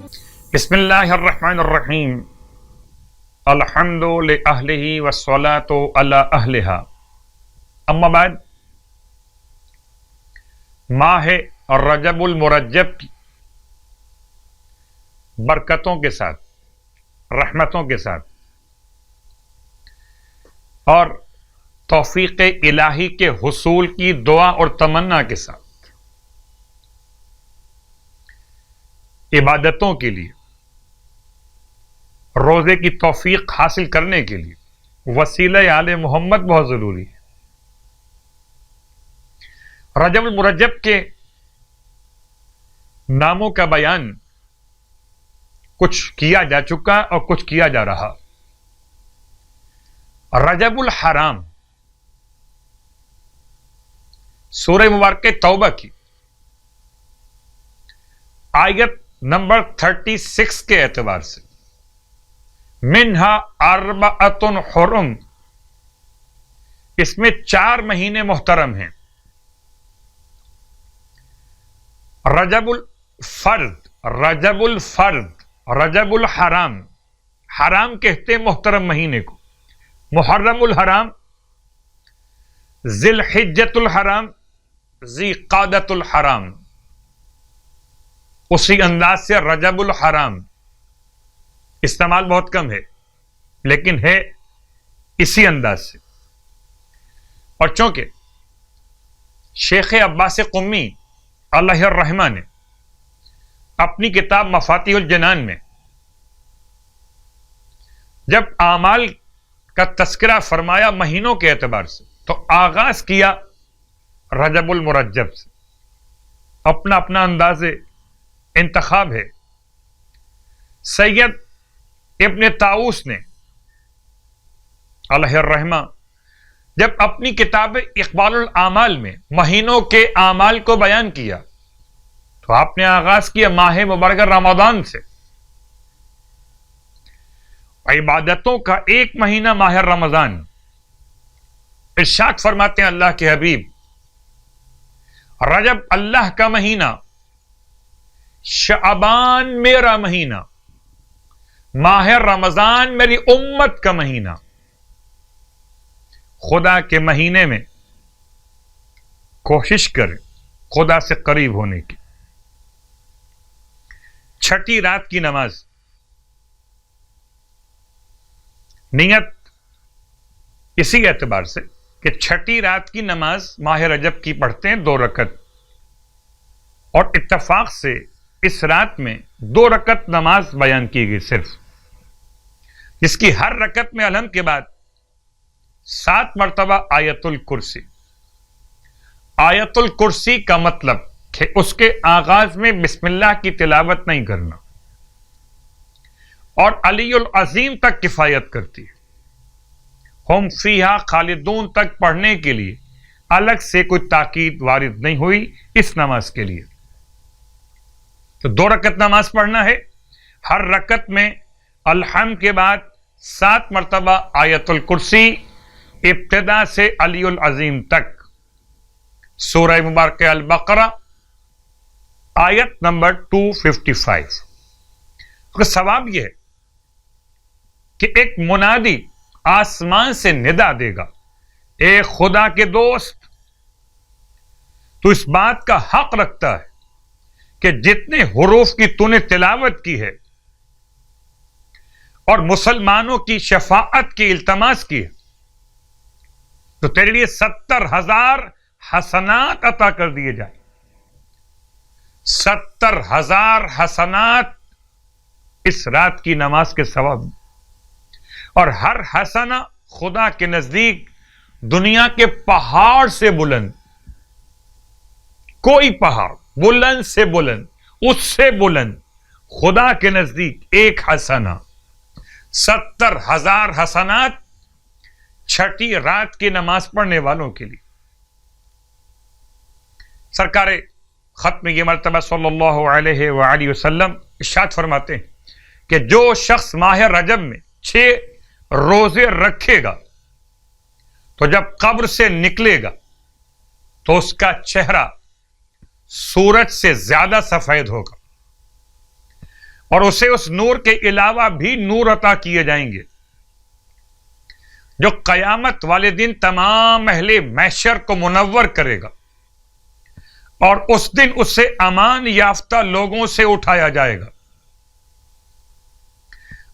بسم اللہ الرحمن الرحیم الحمد لأہلہ والصلاة علی اہلہا اما بعد، ماہ رجب المرجب کی برکتوں کے ساتھ، رحمتوں کے ساتھ اور توفیق الہی کے حصول کی دعا اور تمنا کے ساتھ عبادتوں کے لیے، روزے کی توفیق حاصل کرنے کے لیے وسیلہ آل محمد بہت ضروری ہے۔ رجب المرجب کے ناموں کا بیان کچھ کیا جا چکا اور کچھ کیا جا رہا۔ رجب الحرام سورہ مبارکہ توبہ کی آیت نمبر 36 کے اعتبار سے منہا اربعۃ حرم، اس میں 4 مہینے محترم ہیں۔ رجب الفرد، رجب الفرد، رجب الحرام، حرام کہتے ہیں محترم مہینے کو، محرم الحرام، ذی الحجۃ الحرام، ذی قعدۃ الحرام، اسی انداز سے رجب الحرام استعمال بہت کم ہے لیکن ہے اسی انداز سے۔ اور چونکہ شیخ عباس قمی علیہ الرحمہ نے اپنی کتاب مفاتیح الجنان میں جب اعمال کا تذکرہ فرمایا مہینوں کے اعتبار سے، تو آغاز کیا رجب المرجب سے۔ اپنا اپنا انداز انتخاب ہے۔ سید ابن طاؤس نے علیہ الرحمہ جب اپنی کتاب اقبال الاعمال میں مہینوں کے اعمال کو بیان کیا تو آپ نے آغاز کیا ماہ مبارکہ رمضان سے۔ عبادتوں کا ایک مہینہ ماہ رمضان، ارشاد فرماتے ہیں اللہ کے حبیب، رجب اللہ کا مہینہ، شعبان میرا مہینہ، ماہ رمضان میری امت کا مہینہ۔ خدا کے مہینے میں کوشش کریں خدا سے قریب ہونے کی۔ چھٹی رات کی نماز، نیت اسی اعتبار سے کہ چھٹی رات کی نماز ماہ رجب کی پڑھتے ہیں 2 رکعت، اور اتفاق سے اس رات میں 2 رکعت نماز بیان کی گئی صرف، جس کی ہر رکعت میں الحمد کے بعد 7 مرتبہ آیت الکرسی۔ آیت الکرسی کا مطلب کہ اس کے آغاز میں بسم اللہ کی تلاوت نہیں کرنا، اور علی العظیم تک کفایت کرتی ہے۔ ہم فیہا خالدون تک پڑھنے کے لیے الگ سے کوئی تاکید وارد نہیں ہوئی اس نماز کے لیے۔ تو 2 رکعت نماز پڑھنا ہے، ہر رکعت میں الحمد کے بعد 7 مرتبہ آیت الکرسی، ابتدا سے علی العظیم تک۔ سورہ مبارکہ البقرہ آیت نمبر 255۔ اس کا ثواب یہ ہے کہ ایک منادی آسمان سے ندا دے گا، اے خدا کے دوست، تو اس بات کا حق رکھتا ہے کہ جتنے حروف کی تو نے تلاوت کی ہے اور مسلمانوں کی شفاعت کی التماس کی ہے، تو تیرے لیے 70,000 حسنات عطا کر دیے جائیں۔ 70,000 حسنات اس رات کی نماز کے ثواب، اور ہر حسنہ خدا کے نزدیک دنیا کے پہاڑ سے بلند، کوئی پہاڑ بلند سے بلند، اس سے بلند، خدا کے نزدیک ایک حسنہ، 70,000 حسنات چھٹی رات کی نماز پڑھنے والوں کے لیے۔ سرکار ختم یہ مرتبہ صلی اللہ علیہ وآلہ وسلم ارشاد فرماتے ہیں کہ جو شخص ماہ رجب میں 6 روزے رکھے گا تو جب قبر سے نکلے گا تو اس کا چہرہ سورج سے زیادہ سفید ہوگا، اور اسے اس نور کے علاوہ بھی نور عطا کیے جائیں گے جو قیامت والے دن تمام اہل محشر کو منور کرے گا، اور اس دن اسے امان یافتہ لوگوں سے اٹھایا جائے گا،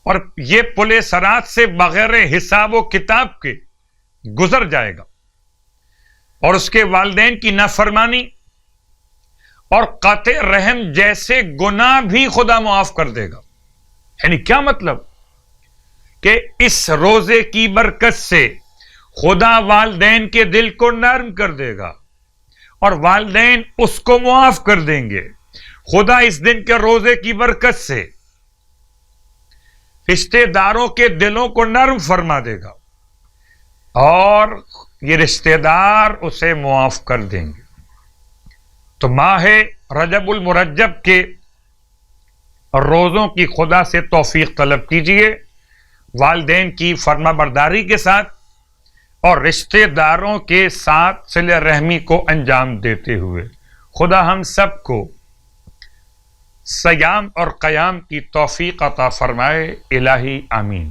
اور یہ پل صراط سے بغیر حساب و کتاب کے گزر جائے گا، اور اس کے والدین کی نافرمانی اور قطع رحم جیسے گناہ بھی خدا معاف کر دے گا۔ یعنی کیا مطلب کہ اس روزے کی برکت سے خدا والدین کے دل کو نرم کر دے گا اور والدین اس کو معاف کر دیں گے۔ خدا اس دن کے روزے کی برکت سے رشتہ داروں کے دلوں کو نرم فرما دے گا اور یہ رشتہ دار اسے معاف کر دیں گے۔ تو ماہ رجب المرجب کے روزوں کی خدا سے توفیق طلب کیجئے، والدین کی فرما برداری کے ساتھ اور رشتہ داروں کے ساتھ صلہ رحمی کو انجام دیتے ہوئے۔ خدا ہم سب کو صیام اور قیام کی توفیق عطا فرمائے، الہی آمین۔